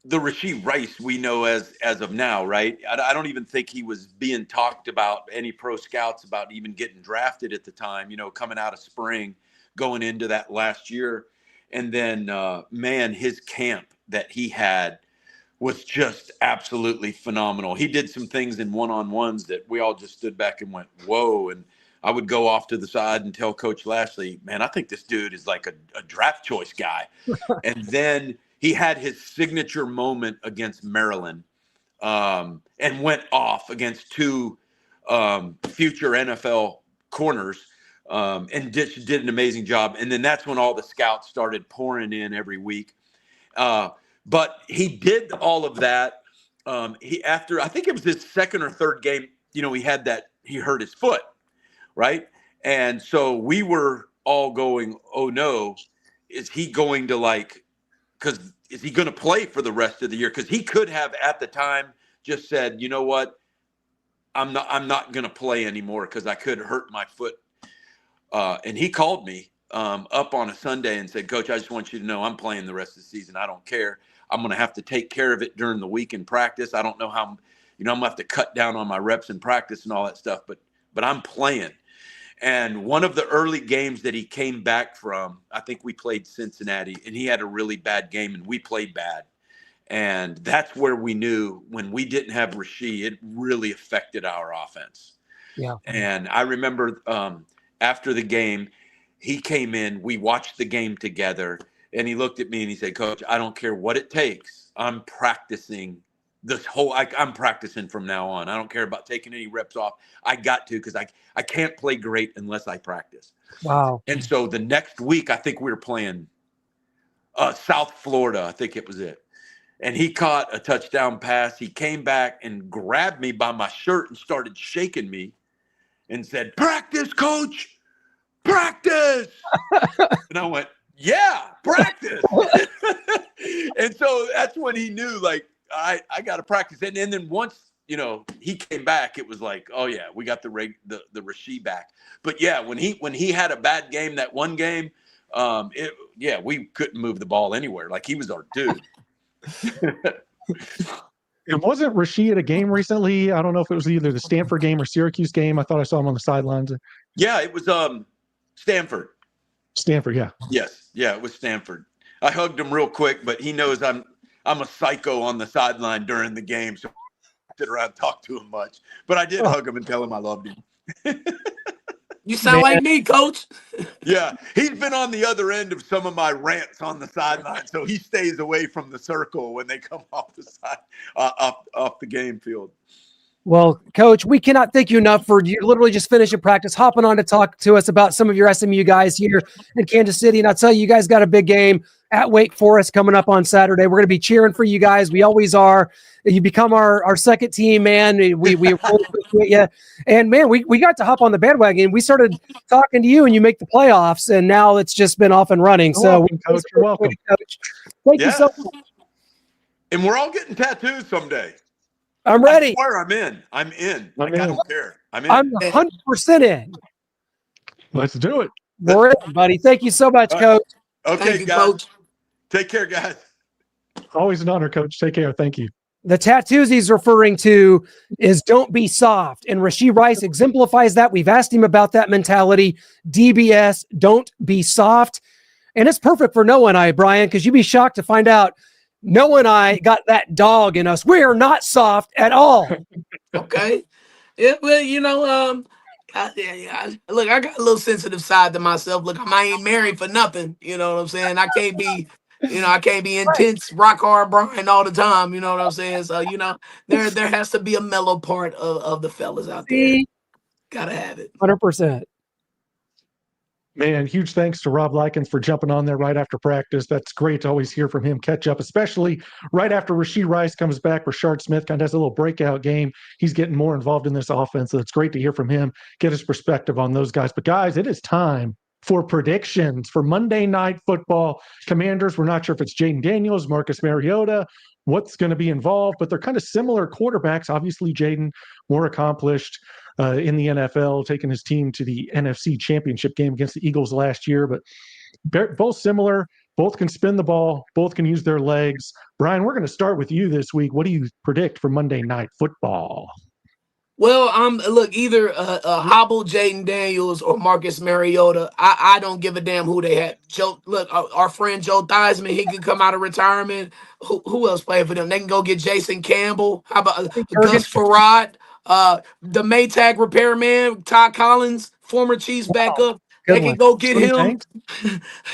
the Rasheed Rice we know as of now, right? I don't even think he was being talked about any pro scouts about even getting drafted at the time, coming out of spring, going into that last year. And then, man, his camp that he had was just absolutely phenomenal. He did some things in one-on-ones that we all just stood back and went, whoa. And I would go off to the side and tell Coach Lashley, man, I think this dude is like a draft choice guy. And then he had his signature moment against Maryland and went off against 2 future NFL corners and did an amazing job. And then that's when all the scouts started pouring in every week. But he did all of that. After I think it was his second or third game, he hurt his foot, right? And so we were all going, oh no, is he going to is he going to play for the rest of the year? Because he could have at the time just said, you know what, I'm not going to play anymore because I could hurt my foot. And he called me up on a Sunday and said, Coach, I just want you to know I'm playing the rest of the season. I don't care. I'm going to have to take care of it during the week in practice. I don't know how, I'm going to have to cut down on my reps in practice and all that stuff, but I'm playing. And one of the early games that he came back from, I think we played Cincinnati, and he had a really bad game, and we played bad. And that's where we knew when we didn't have Rasheed, it really affected our offense. Yeah. And I remember after the game, he came in, we watched the game together, and he looked at me and he said, Coach, I don't care what it takes. I'm practicing I'm practicing from now on. I don't care about taking any reps off. I got to, because I can't play great unless I practice. Wow. And so the next week, I think we were playing South Florida. I think it was it. and he caught a touchdown pass. He came back and grabbed me by my shirt and started shaking me and said, "Practice, coach, practice." And I went, "Yeah, practice." And so that's when he knew, like, I got to practice. And then once, he came back, it was like, oh yeah, we got the Rasheed back. But yeah, when he had a bad game, that one game, we couldn't move the ball anywhere. Like, he was our dude. It wasn't Rasheed at a game recently. I don't know if it was either the Stanford game or Syracuse game. I thought I saw him on the sidelines. Yeah, it was Stanford. Stanford, yeah. Yes, yeah, it was Stanford. I hugged him real quick, but he knows I'm a psycho on the sideline during the game, so I sit around and talk to him much. But I did hug him and tell him I loved him. You sound like me, coach. Yeah, he's been on the other end of some of my rants on the sideline, so he stays away from the circle when they come off the side, off the game field. Well, Coach, we cannot thank you enough for you literally just finishing practice, hopping on to talk to us about some of your SMU guys here in Kansas City. And I'll tell you guys got a big game at Wake Forest coming up on Saturday. We're going to be cheering for you guys. We always are. You become our second team, man. We really appreciate you. And, man, we got to hop on the bandwagon. We started talking to you, and you make the playoffs, and now it's just been off and running. Coach. You're welcome. Coach. Thank you so much. And we're all getting tattoos someday. I'm ready. I swear I'm in. I don't care. I'm in. I'm 100% in. Let's do it. We're in, buddy. Thank you so much, Coach. Okay, Thank you, guys. Coach. Take care, guys. Always an honor, Coach. Take care. Thank you. The tattoos he's referring to is "Don't be soft," and Rasheed Rice exemplifies that. We've asked him about that mentality. DBS, don't be soft. And it's perfect for Noah and I, Brian, because you'd be shocked to find out Noah and I got that dog in us. We are not soft at all. Okay. Yeah, well, look, I got a little sensitive side to myself. Look, I ain't married for nothing. You know what I'm saying? I can't be intense, rock hard Brian all the time. You know what I'm saying? So, there has to be a mellow part of the fellas out there. Gotta have it. 100%. Man, huge thanks to Rob Likens for jumping on there right after practice. That's great to always hear from him catch up, especially right after Rasheed Rice comes back. Rashard Smith kind of has a little breakout game. He's getting more involved in this offense, so it's great to hear from him, get his perspective on those guys. But, guys, it is time for predictions for Monday Night Football. Commanders, we're not sure if it's Jaden Daniels, Marcus Mariota, what's going to be involved, but they're kind of similar quarterbacks. Obviously, Jaden more accomplished in the NFL, taking his team to the NFC Championship game against the Eagles last year. But both similar, both can spin the ball, both can use their legs. Brian, we're going to start with you this week. What do you predict for Monday Night Football? Well, look, either hobble Jaden Daniels or Marcus Mariota. I don't give a damn who they have. Joe, look, our friend Joe Theismann, he can come out of retirement. Who else playing for them? They can go get Jason Campbell. How about Gus Farad? The Maytag repairman, Todd Collins, former Chiefs backup. They can go get him.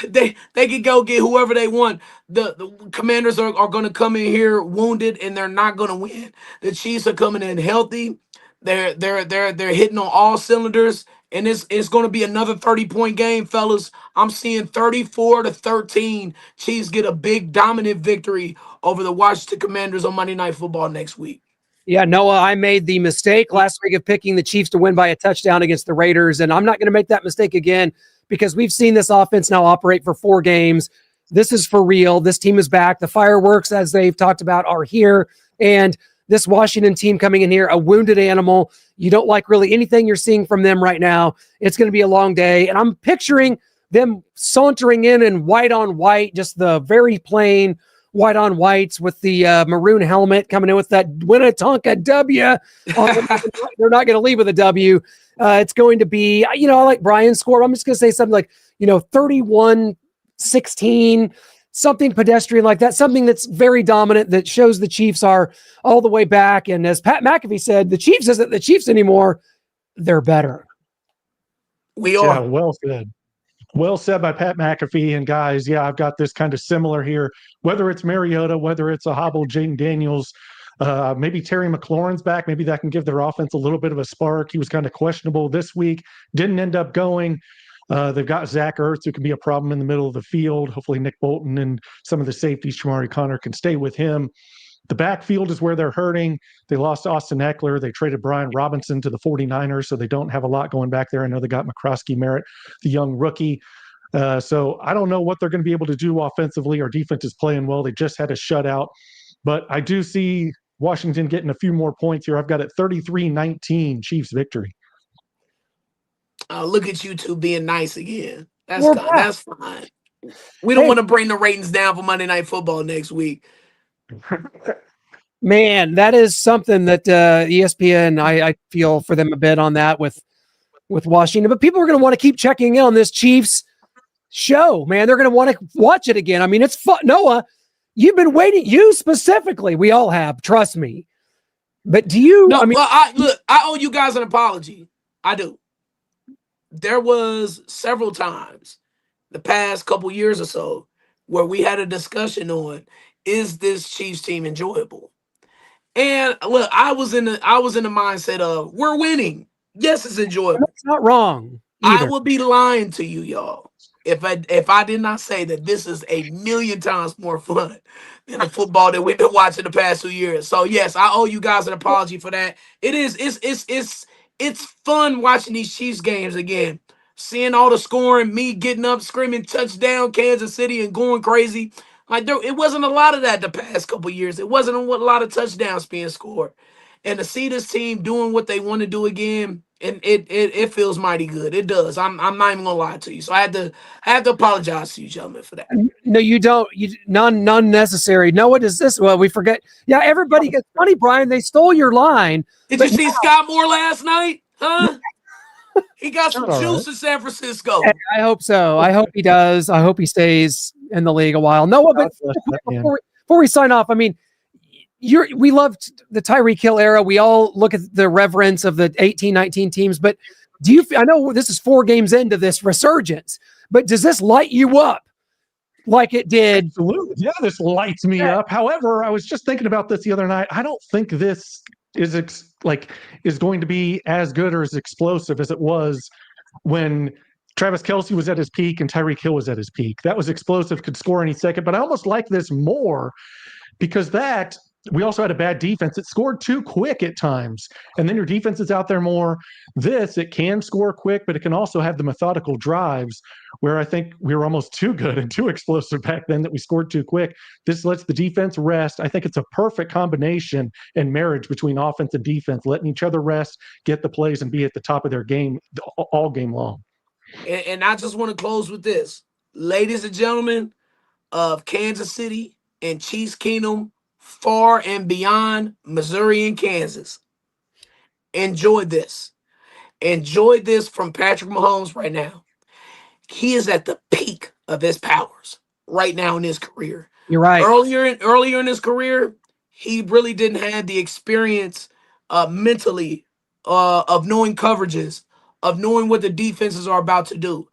they can go get whoever they want. The Commanders are going to come in here wounded, and they're not going to win. The Chiefs are coming in healthy. They're hitting on all cylinders, and it's going to be another 30-point game, fellas. I'm seeing 34-13. Chiefs get a big dominant victory over the Washington Commanders on Monday Night Football next week. Yeah, Noah, I made the mistake last week of picking the Chiefs to win by a touchdown against the Raiders, and I'm not going to make that mistake again because we've seen this offense now operate for 4 games. This is for real. This team is back. The fireworks, as they've talked about, are here, and this Washington team coming in here, a wounded animal. You don't like really anything you're seeing from them right now. It's going to be a long day, and I'm picturing them sauntering in white on white, just the very plain white on whites with the maroon helmet coming in with that Winnetonka W. They're not going to leave with a W. It's going to be, I like Brian's score. I'm just going to say something like, 31-16, something pedestrian like that, something that's very dominant that shows the Chiefs are all the way back. And as Pat McAfee said, the Chiefs isn't the Chiefs anymore. They're better. We are. Yeah, well said. Well said by Pat McAfee. And guys, I've got this kind of similar here, whether it's Mariota, whether it's a hobble Jaden Daniels, maybe Terry McLaurin's back. Maybe that can give their offense a little bit of a spark. He was kind of questionable this week, didn't end up going. They've got Zach Ertz, who can be a problem in the middle of the field. Hopefully Nick Bolton and some of the safeties, Shamari Connor, can stay with him. The backfield is where they're hurting. They lost Austin Eckler. They traded Brian Robinson to the 49ers, so they don't have a lot going back there. I know they got McCroskey Merritt, the young rookie. So I don't know what they're going to be able to do offensively. Our defense is playing well. They just had a shutout. But I do see Washington getting a few more points here. I've got it 33-19 Chiefs victory. Look at you two being nice again. We're back. That's fine. We don't want to bring the ratings down for Monday Night Football next week. Man, that is something that ESPN, I feel for them a bit on that with Washington. But people are going to want to keep checking in on this Chiefs show, man. They're going to want to watch it again. I mean, it's fun. Noah, you've been waiting. You specifically, we all have. Trust me. But do you? No, I mean, I owe you guys an apology. I do. There was several times the past couple years or so where we had a discussion on, is this Chiefs team enjoyable? And look, I was in the mindset of, we're winning. Yes, it's enjoyable. that's not wrong either. I would be lying to you, y'all, if I did not say that this is a million times more fun than the football that we've been watching the past 2 years. So yes, I owe you guys an apology for that. It is it's fun watching these Chiefs games again. Seeing all the scoring, me getting up, screaming touchdown, Kansas City, and going crazy. Like it wasn't a lot of that the past couple years. It wasn't a lot of touchdowns being scored. And to see this team doing what they want to do again, and it feels mighty good. It does. I'm not even gonna lie to you. So I had to apologize to you, gentlemen, for that. No, you don't. None necessary. No, what is this? Well, we forget. Yeah, everybody gets funny, Brian. They stole your line. Did you see Scott Moore last night? Huh? He got some juice in San Francisco. I hope so. I hope he does. I hope he stays in the league a while. Noah, but before we sign off, I mean, we loved the Tyreek Hill era. We all look at the reverence of the 18-19 teams, but I know this is 4 games into this resurgence, but does this light you up like it did? Absolutely. Yeah, this lights me up. However, I was just thinking about this the other night. I don't think this is going to be as good or as explosive as it was when Travis Kelce was at his peak and Tyreek Hill was at his peak. That was explosive, could score any second, but I almost like this more because we also had a bad defense. It scored too quick at times, and then your defense is out there more. It can score quick, but it can also have the methodical drives where I think we were almost too good and too explosive back then that we scored too quick. This lets the defense rest. I think it's a perfect combination and marriage between offense and defense, letting each other rest, get the plays, and be at the top of their game all game long. And I just want to close with this. Ladies and gentlemen of Kansas City and Chiefs Kingdom, far and beyond Missouri and Kansas, enjoy this. Enjoy this from Patrick Mahomes right now. He is at the peak of his powers right now in his career. You're right. Earlier in his career, he really didn't have the experience mentally of knowing coverages, of knowing what the defenses are about to do.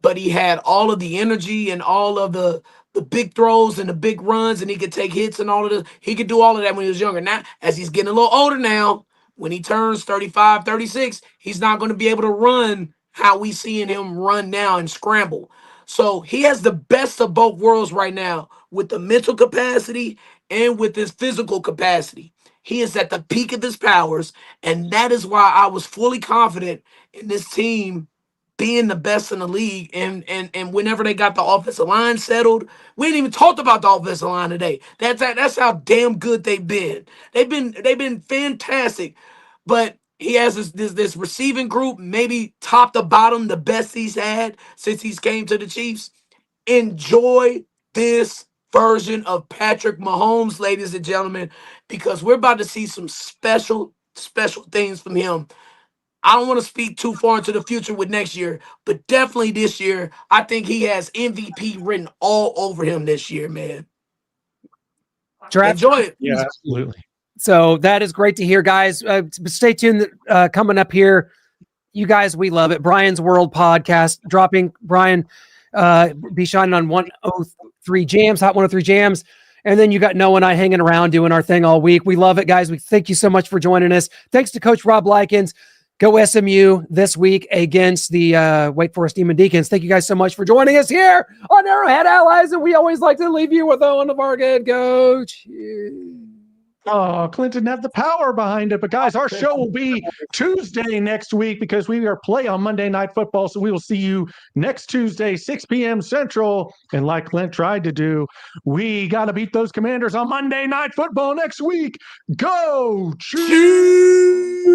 But he had all of the energy and all of the big throws and the big runs, and he could take hits and all of this. He could do all of that when he was younger. Now, as he's getting a little older now, when he turns 35, 36, he's not going to be able to run how we seeing him run now and scramble. So he has the best of both worlds right now with the mental capacity and with his physical capacity. He is at the peak of his powers, and that is why I was fully confident in this team being the best in the league. And whenever they got the offensive line settled, we ain't even talked about the offensive line today. That's how damn good they've been. They've been fantastic. But he has this receiving group, maybe top to bottom, the best he's had since he's came to the Chiefs. Enjoy this version of Patrick Mahomes, ladies and gentlemen, because we're about to see some special things from him. I don't want to speak too far into the future with next year, but definitely this year, I think he has MVP written all over him this year, man. Enjoy it. Yeah, absolutely. So that is great to hear, guys. Stay tuned. Coming up here, you guys, we love it. Brian's World Podcast dropping. Brian, be shining on 103 Jams, Hot 103 Jams. And then you got Noah and I hanging around doing our thing all week. We love it, guys. We thank you so much for joining us. Thanks to Coach Rob Likens. Go SMU this week against the Wake Forest Demon Deacons. Thank you guys so much for joining us here on Arrowhead Allies. And we always like to leave you with one of our good coach. Oh, Clinton have the power behind it. But guys, our show will be Tuesday next week because we are play on Monday Night Football. So we will see you next Tuesday, 6 p.m. Central. And like Clint tried to do, we got to beat those Commanders on Monday Night Football next week. Go Chiefs!